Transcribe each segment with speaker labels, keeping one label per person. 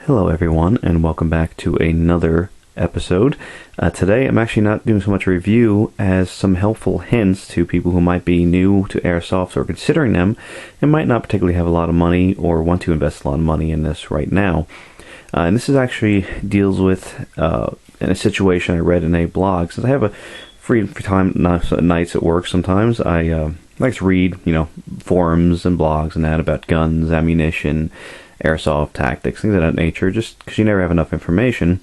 Speaker 1: Hello everyone, and welcome back to another episode. Today I'm actually not doing so much a review as some helpful hints to people who might be new to Airsoft or considering them and might not particularly have a lot of money or want to invest a lot of money in this right now. And this is actually deals with in a situation I read in a blog. Since I have a free time nights at work sometimes, I like to read, forums and blogs and that about guns, ammunition, airsoft tactics, things of that nature, just because you never have enough information.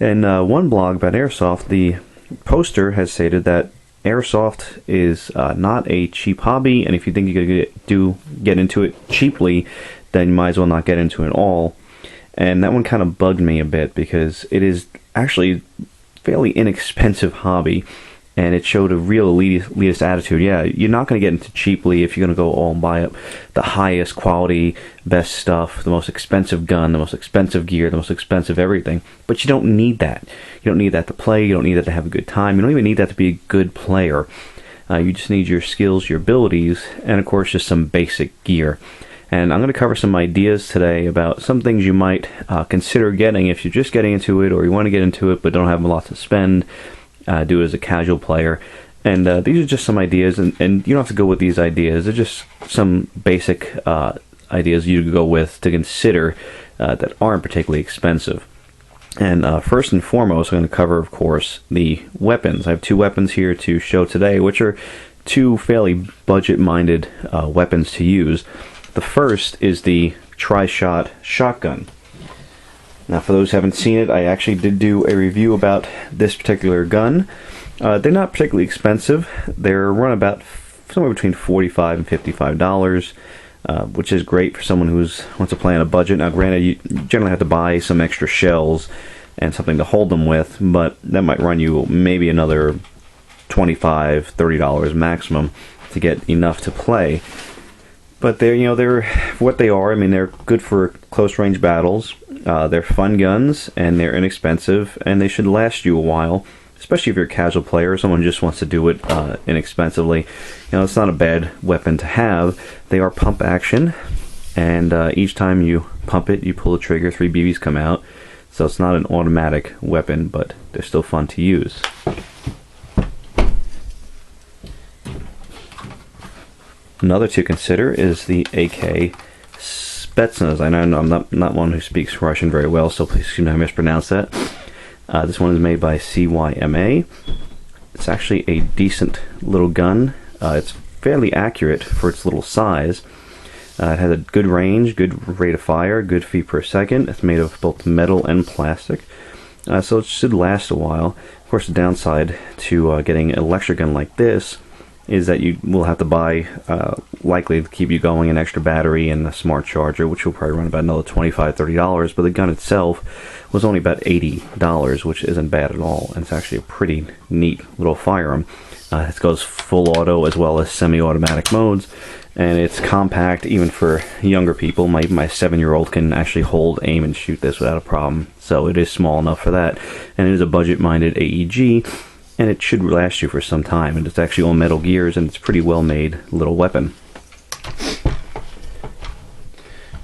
Speaker 1: And one blog about airsoft, the poster has stated that airsoft is not a cheap hobby, and if you think you're going to get into it cheaply, then you might as well not get into it at all. And that one kind of bugged me a bit because it is actually a fairly inexpensive hobby. And it showed a real elitist attitude. Yeah, you're not going to get into cheaply if you're going to go all and buy up the highest quality, best stuff, the most expensive gun, the most expensive gear, the most expensive everything. But you don't need that. You don't need that to play. You don't need that to have a good time. You don't even need that to be a good player. You just need your skills, your abilities, and of course just some basic gear. And I'm going to cover some ideas today about some things you might consider getting if you're just getting into it or you want to get into it but don't have a lot to spend. Do it as a casual player. And these are just some ideas, and you don't have to go with these ideas. They're just some basic ideas you could go with to consider that aren't particularly expensive. And first and foremost, I'm going to cover, of course, the weapons. I have two weapons here to show today, which are two fairly budget-minded weapons to use. The first is the tri-shot shotgun. Now, for those who haven't seen it, I actually did do a review about this particular gun. They're not particularly expensive. They're run about somewhere between $45 and $55, which is great for someone who wants to play on a budget. Now, granted, you generally have to buy some extra shells and something to hold them with, but that might run you maybe another $25, $30 maximum to get enough to play. But they're what they are. I mean, they're good for close-range battles. They're fun guns, and they're inexpensive, and they should last you a while, especially if you're a casual player or someone who just wants to do it inexpensively. It's not a bad weapon to have. They are pump action, and each time you pump it, you pull the trigger, 3 BBs come out. So it's not an automatic weapon, but they're still fun to use. Another to consider is the AK Spetsnaz. I know I'm not one who speaks Russian very well, so please excuse me if I mispronounce that. This one is made by CYMA. It's actually a decent little gun. It's fairly accurate for its little size. It has a good range, good rate of fire, good feet per second. It's made of both metal and plastic, so it should last a while. Of course, the downside to getting an electric gun like this is that you will have to buy, likely to keep you going, an extra battery and a smart charger, which will probably run about another $25, $30, but the gun itself was only about $80, which isn't bad at all, and it's actually a pretty neat little firearm. It goes full auto as well as semi-automatic modes, and it's compact even for younger people. My 7-year-old can actually hold, aim, and shoot this without a problem, so it is small enough for that, and it is a budget-minded AEG, and it should last you for some time, and it's actually all metal gears, and it's a pretty well made little weapon.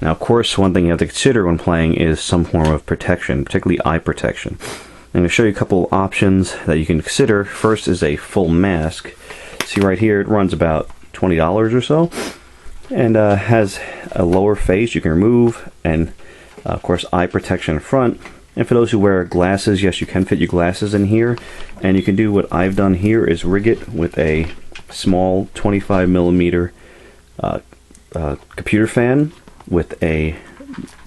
Speaker 1: Now, of course, one thing you have to consider when playing is some form of protection, particularly eye protection. I'm going to show you a couple options that you can consider. First is a full mask. See right here, it runs about $20 or so, and has a lower face you can remove, and of course eye protection in front. And for those who wear glasses, yes, you can fit your glasses in here, and you can do what I've done here is rig it with a small 25mm computer fan with a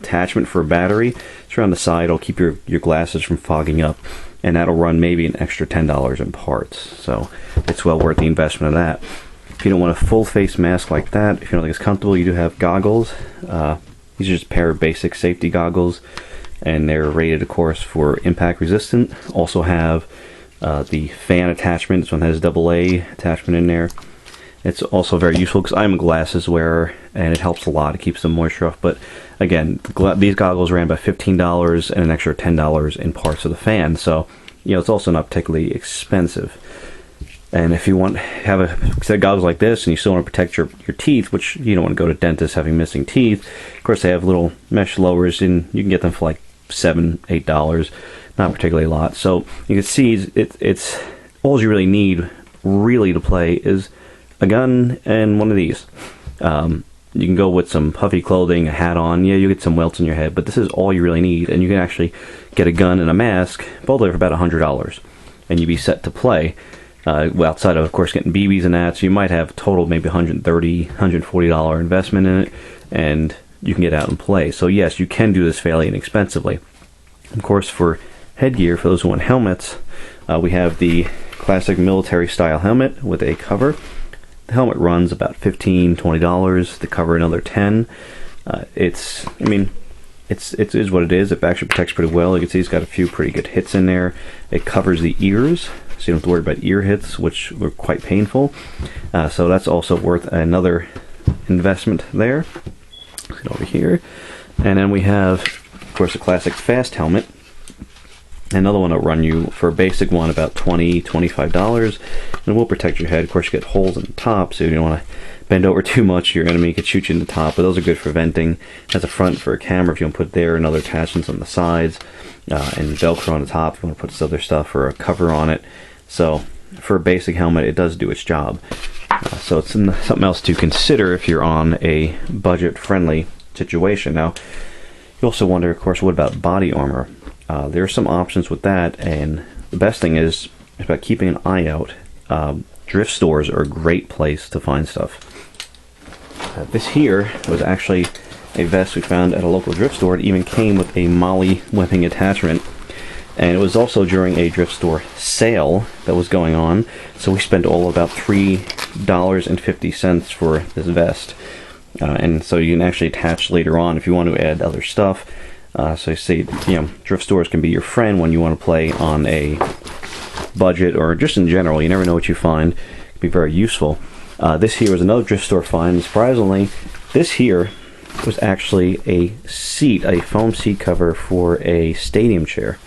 Speaker 1: attachment for a battery. It's around the side. It'll keep your glasses from fogging up, and that'll run maybe an extra $10 in parts, so it's well worth the investment of that. If you don't want a full face mask like that, if you don't think it's comfortable, you do have goggles. These are just a pair of basic safety goggles, and they're rated, of course, for impact resistant. Also have the fan attachment. This one has AA attachment in there. It's also very useful because I'm a glasses wearer, and it helps a lot. It keeps the moisture off. But again, these goggles ran about $15 and an extra $10 in parts of the fan, so it's also not particularly expensive. And if you want have a set of goggles like this and you still want to protect your teeth, which you don't want to go to dentists having missing teeth, of course they have little mesh lowers, and you can get them for like $7-8, not particularly a lot. So you can see it's all you really need really to play is a gun and one of these. You can go with some puffy clothing, a hat on. Yeah, you get some welts in your head, but this is all you really need, and you can actually get a gun and a mask both for about $100, and you'd be set to play. Well, outside of course, getting BBs and that, so you might have total maybe $130, $140 investment in it, and you can get out and play. So yes, you can do this fairly inexpensively. Of course, for headgear, for those who want helmets, we have the classic military style helmet with a cover. The helmet runs about $15-20. The cover another $10. It is what it is. It actually protects pretty well. You can see it's got a few pretty good hits in there. It covers the ears, so you don't have to worry about ear hits, which were quite painful. So that's also worth another investment there. Get over here, and then we have, of course, a classic fast helmet. Another one will run you, for a basic one, about $20-25, and it will protect your head. Of course, you get holes in the top, so you don't want to bend over too much. Your enemy could shoot you in the top, but those are good for venting. It has a front for a camera if you want to put there, and other attachments on the sides, and Velcro on the top if you want to put this other stuff or a cover on it. So for a basic helmet, it does do its job. So it's something else to consider if you're on a budget-friendly situation. Now, you also wonder, of course, what about body armor? There are some options with that, and the best thing is about keeping an eye out. Thrift stores are a great place to find stuff. This here was actually a vest we found at a local thrift store. It even came with a Molly webbing attachment, and it was also during a thrift store sale that was going on, so we spent all about $3.50 for this vest. And so you can actually attach later on if you want to add other stuff. So you see, thrift stores can be your friend when you want to play on a budget, or just in general. You never know what you find. It can be very useful. This here was another thrift store find. Surprisingly, this here was actually a seat, a foam seat cover for a stadium chair.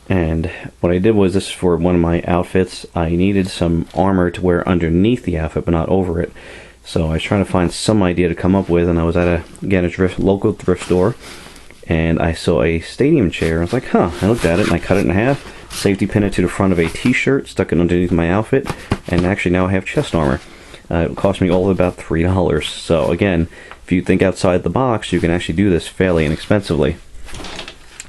Speaker 1: And what I did was, this is for one of my outfits. I needed some armor to wear underneath the outfit, but not over it. So I was trying to find some idea to come up with, and I was at a local thrift store, and I saw a stadium chair. I was like, huh. I looked at it and I cut it in half, safety pin it to the front of a t-shirt, stuck it underneath my outfit, and actually now I have chest armor. It cost me all of about $3. So again, if you think outside the box, you can actually do this fairly inexpensively.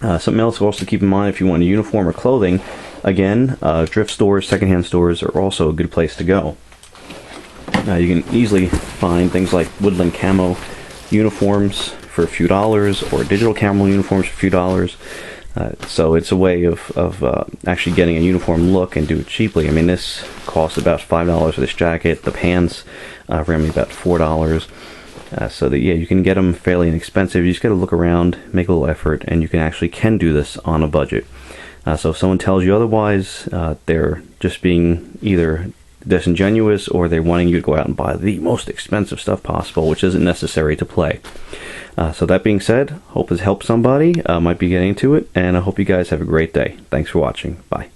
Speaker 1: Something else also to keep in mind if you want a uniform or clothing, again, thrift stores, secondhand stores are also a good place to go. You can easily find things like woodland camo uniforms for a few dollars, or digital camo uniforms for a few dollars. So it's a way of actually getting a uniform look and do it cheaply. I mean, this costs about $5 for this jacket. The pants ran me about $4. So that, yeah, you can get them fairly inexpensive. You just got to look around, make a little effort, and you can actually do this on a budget. So if someone tells you otherwise, they're just being either disingenuous, or they're wanting you to go out and buy the most expensive stuff possible, which isn't necessary to play. So that being said, hope this helped somebody, might be getting into it, and I hope you guys have a great day. Thanks for watching. Bye.